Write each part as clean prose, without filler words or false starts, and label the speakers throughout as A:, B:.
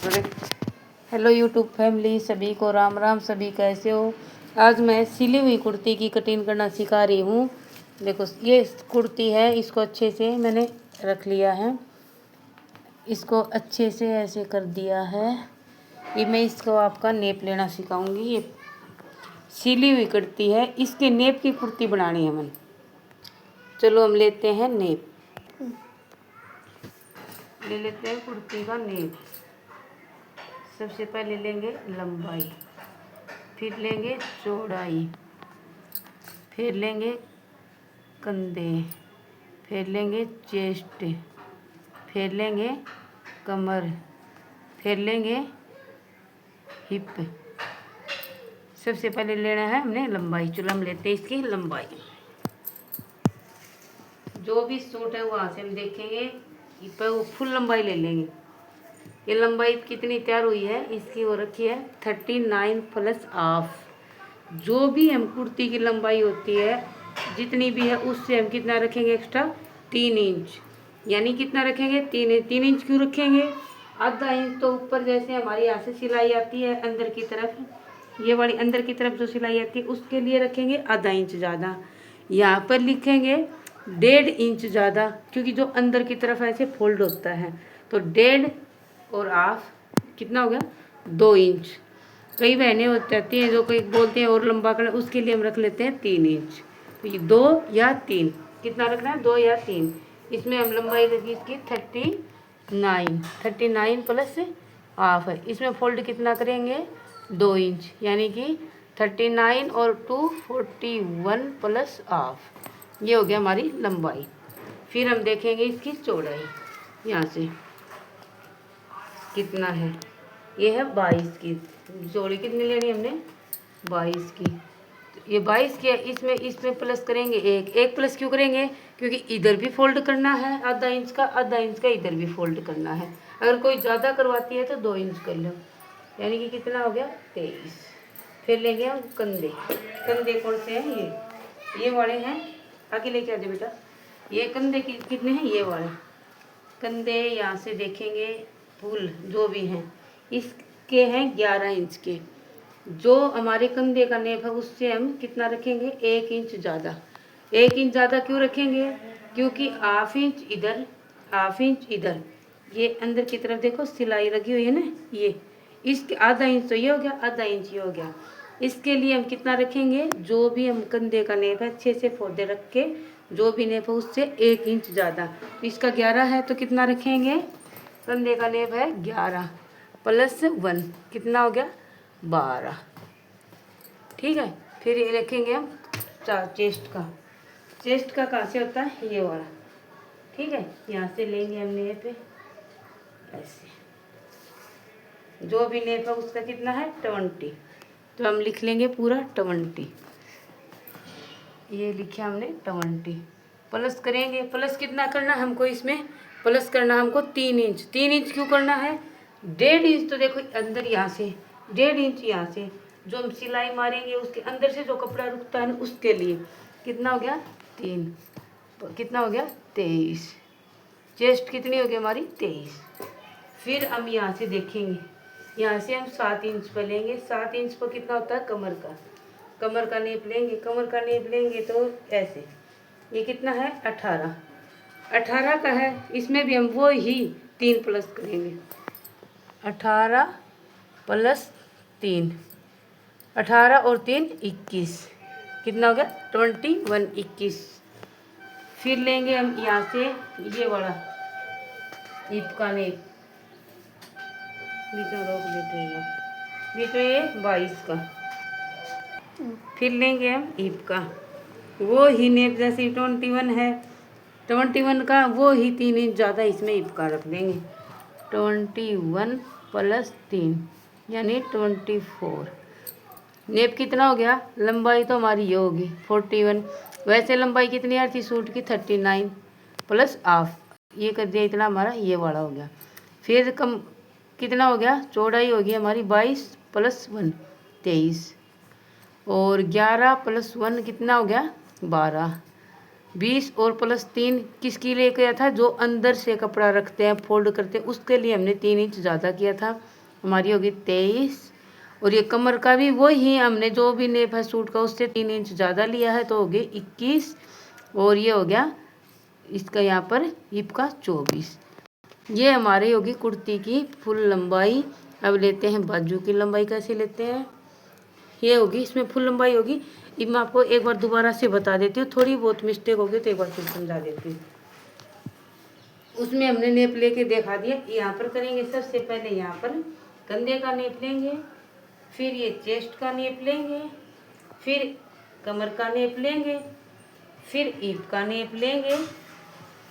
A: Hello YouTube family, सभी को राम राम। सभी कैसे हो? आज मैं सिली हुई कुर्ती की कटिंग करना सिखा रही हूँ। देखो, ये कुर्ती है, इसको अच्छे से मैंने रख लिया है। इसको अच्छे से ऐसे कर दिया है। ये मैं इसको आपका नेप लेना सिखाऊंगी। ये सिली हुई कुर्ती है, इसके नेप की कुर्ती बनानी है मैंने। चलो हम लेते हैं नेप, ले लेते हैं कुर्ती का नेप। सबसे पहले लेंगे लंबाई, फिर लेंगे चौड़ाई, फिर लेंगे कंधे, फिर लेंगे चेस्ट, फिर लेंगे कमर, फिर लेंगे हिप। सबसे पहले लेना है हमने लंबाई। चलो हम लेते हैं इसकी लंबाई। जो भी सूट है वहाँ से हम देखेंगे, पर वो फुल लंबाई ले लेंगे। ये लंबाई कितनी तैयार हुई है इसकी, वो रखी है 39 प्लस हाफ। जो भी हम कुर्ती की लंबाई होती है जितनी भी है, उससे हम कितना रखेंगे एक्स्ट्रा, 3 इंच। यानी कितना रखेंगे, 3 इंच क्यों रखेंगे? आधा इंच तो ऊपर, जैसे हमारी यहाँ से सिलाई आती है अंदर की तरफ, ये वाली अंदर की तरफ जो सिलाई आती है उसके लिए रखेंगे आधा इंच ज़्यादा। यहाँ पर लिखेंगे 1.5 इंच ज़्यादा, क्योंकि जो अंदर की तरफ ऐसे फोल्ड होता है। तो 1.5 और हाफ कितना हो गया, 2 इंच। कई बहनें हो जाती हैं जो कई बोलते हैं और लंबा करना, उसके लिए हम रख लेते हैं 3 इंच। तो ये 2 या 3, कितना रखना है, 2 या 3। इसमें हम लंबाई लगी इसकी 39 प्लस हाफ है। इसमें फोल्ड कितना करेंगे, 2 इंच, यानी कि 39 और 2 41 प्लस हाफ। ये हो गया हमारी लंबाई। फिर हम देखेंगे इसकी चौड़ाई। यहाँ से कितना है, ये है 22 की। चौड़ी कितनी लेनी है हमने, 22 की। ये 22 की है। इसमें इसमें प्लस करेंगे एक प्लस क्यों करेंगे, क्योंकि इधर भी फोल्ड करना है आधा इंच का, आधा इंच का इधर भी फोल्ड करना है। अगर कोई ज़्यादा करवाती है तो 2 इंच कर लो, यानी कि कितना हो गया, 23। फिर लेंगे हम कंधे। कंधे कौन से हैं, ये वाले हैं। आगे लेके आ जाओ बेटा। ये कंधे कितने हैं, ये वाले कंधे। यहाँ से देखेंगे फुल जो भी हैं, इसके हैं 11 इंच के। जो हमारे कंधे का नेप है उससे हम कितना रखेंगे, 1 इंच ज़्यादा। 1 इंच ज़्यादा क्यों रखेंगे, क्योंकि हाफ इंच इधर, हाफ इंच इधर, ये अंदर की तरफ देखो सिलाई लगी हुई है ना, ये इसके आधा इंच तो ये हो गया, आधा इंच ये हो गया। इसके लिए हम कितना रखेंगे, जो भी हम कंधे का नेप है अच्छे से फोल्डे रख के, जो भी नेप है उससे 1 इंच ज़्यादा। तो इसका 11 है तो कितना रखेंगे, कंधे का नेप है 11 प्लस 1, कितना हो गया, 12। ठीक है। फिर ये रखेंगे हम चेस्ट का। चेस्ट का कहाँ से होता है, ये वाला। ठीक है, यहाँ से लेंगे हम नेप ऐसे। जो भी नेप है उसका कितना है, 20। तो हम लिख लेंगे पूरा 20। ये लिखा हमने 20। प्लस करेंगे, प्लस कितना करना हमको, इसमें प्लस करना हमको 3 इंच। 3 इंच क्यों करना है, 1.5 इंच तो देखो अंदर, यहाँ से 1.5 इंच, यहाँ से जो हम सिलाई मारेंगे उसके अंदर से जो कपड़ा रुकता है उसके लिए कितना हो गया, 3, कितना हो गया, 23। चेस्ट कितनी हो गई हमारी, 23। फिर हम यहाँ से देखेंगे, यहाँ से हम 7 इंच पर लेंगे। 7 इंच पर कितना होता है, कमर का। कमर का नेप लेंगे, कमर का नेप लेंगे तो ऐसे, ये कितना है, 18 का है। इसमें भी हम वो ही 3 प्लस करेंगे, 18 प्लस 3, 18 और 3 21, कितना हो गया, 21, 21। फिर लेंगे हम यहाँ से ये वाला हिप का नेप, बीच में रोक देते हैं, बीच में ये 22 का। फिर लेंगे हम हिप का, वो ही नेप जैसे 21 है, 21 का वो ही 3 इंच ज़्यादा इसमें हिप का रख देंगे। 21 प्लस 3 यानी 24। नेप कितना हो गया, लंबाई तो हमारी ये होगी 41। वैसे लंबाई कितनी आ रही थी सूट की, 39 प्लस हाफ, ये कर दिया इतना, हमारा ये वाला हो गया। फिर कम कितना हो गया, चौड़ाई होगी हमारी 22 प्लस 1 23, और 11 प्लस 1 कितना हो गया, 12। 20 और प्लस 3 किसके लिए किया था? जो अंदर से कपड़ा रखते हैं, फोल्ड करते हैं, उसके लिए हमने 3 इंच ज़्यादा किया था। हमारी होगी 23। और ये कमर का भी वही हमने जो भी नेप है सूट का उससे 3 इंच ज़्यादा लिया है, तो हो गए 21। और ये हो गया इसका यहाँ पर हिप का 24। ये हमारी होगी कुर्ती की फुल लंबाई। अब लेते हैं बाजू की लंबाई। कैसे लेते हैं? ये होगी, इसमें फुल लंबाई होगी। अब मैं आपको एक बार दोबारा से बता देती हूँ, थोड़ी बहुत मिस्टेक होगी तो एक बार फिर समझा देती हूँ। उसमें हमने नेप लेके दिखा दिया। यहाँ पर करेंगे सबसे पहले यहाँ पर कंधे का नेप लेंगे, फिर ये चेस्ट का नेप लेंगे, फिर कमर का नेप लेंगे, फिर ईप का नेप लेंगे।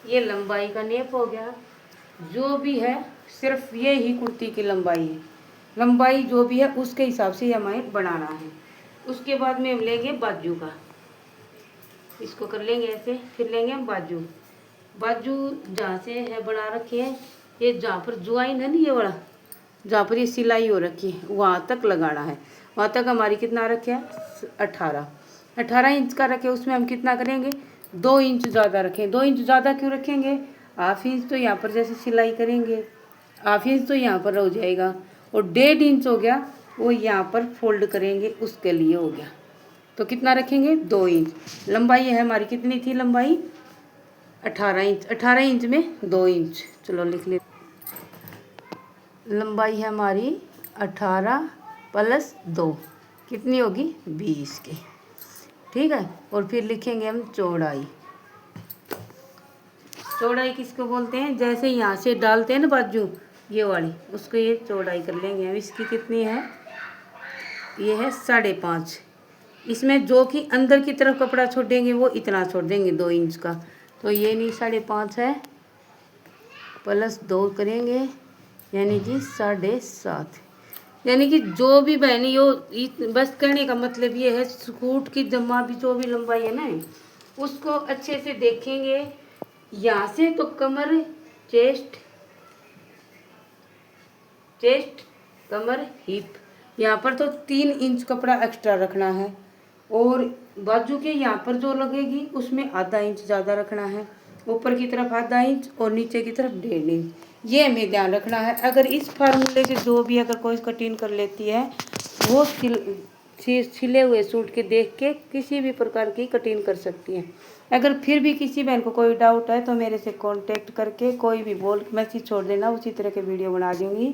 A: ये लंबाई का नेप हो गया। जो भी है सिर्फ ये ही कुर्ती की लंबाई है। लंबाई जो भी है उसके हिसाब से हमें बनाना है। उसके बाद में हम लेंगे बाजू का, इसको कर लेंगे ऐसे। फिर लेंगे हम बाजू। बाजू जहाँ से है बना रखी है, ये जहाँ पर ज्वाइन है ना, ये वाला जहाँ पर ये सिलाई हो रखी है वहाँ तक लगाना है। वहाँ तक हमारी कितना रखे है? 18 इंच का रखे। उसमें हम कितना करेंगे? 2 इंच ज़्यादा रखें। 2 इंच ज़्यादा क्यों रखेंगे? हाफ इंच तो यहाँ पर जैसे सिलाई करेंगे, हाफ इंच तो यहाँ पर हो जाएगा, और 1.5 इंच हो गया वो यहाँ पर फोल्ड करेंगे, उसके लिए हो गया। तो कितना रखेंगे? 2 इंच। लंबाई है हमारी कितनी थी? लंबाई 18 इंच। 18 इंच में 2 इंच, चलो लिख ले। लंबाई है हमारी 18 प्लस 2 कितनी होगी? 20 की। ठीक है। और फिर लिखेंगे हम चौड़ाई। चौड़ाई किसको बोलते हैं? जैसे यहाँ से डालते हैं ना बाजू ये वाली, उसको ये चौड़ाई कर लेंगे हम। इसकी कितनी है? ये है 5.5। इसमें जो कि अंदर की तरफ कपड़ा छोड़ेंगे वो इतना छोड़ देंगे 2 इंच का। तो ये नहीं 5.5 है, प्लस 2 करेंगे यानी कि 7.5। यानी कि जो भी बहनी यो बस कहने का मतलब ये है, सूट की जमा भी जो भी लंबाई है ना उसको अच्छे से देखेंगे। यहाँ से तो कमर, चेस्ट, कमर, हिप, यहाँ पर तो 3 इंच कपड़ा एक्स्ट्रा रखना है। और बाजू के यहाँ पर जो लगेगी उसमें आधा इंच ज़्यादा रखना है। ऊपर की तरफ आधा इंच और नीचे की तरफ 1.5 इंच, ये हमें ध्यान रखना है। अगर इस फार्मूले से जो भी अगर कोई कटिंग कर लेती है वो सिले हुए सूट के देख के किसी भी प्रकार की कटिंग कर सकती है। अगर फिर भी किसी बहन को कोई डाउट है तो मेरे से कांटेक्ट करके कोई भी बोल मैसेज छोड़ देना, उसी तरह के वीडियो बना दूँगी।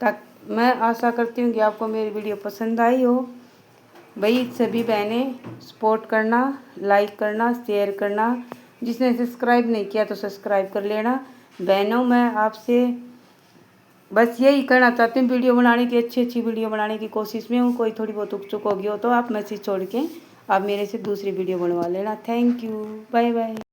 A: ताकि मैं आशा करती हूँ कि आपको मेरी वीडियो पसंद आई हो। भाई सभी बहनें सपोर्ट करना, लाइक करना, शेयर करना। जिसने सब्सक्राइब नहीं किया तो सब्सक्राइब कर लेना। बहनों मैं आपसे बस यही कहना चाहती हूँ, वीडियो बनाने की अच्छी वीडियो बनाने की कोशिश में हूँ। कोई थोड़ी बहुत चुक होगी हो तो आप मैसेज छोड़ के आप मेरे से दूसरी वीडियो बनवा लेना। Thank you, bye bye.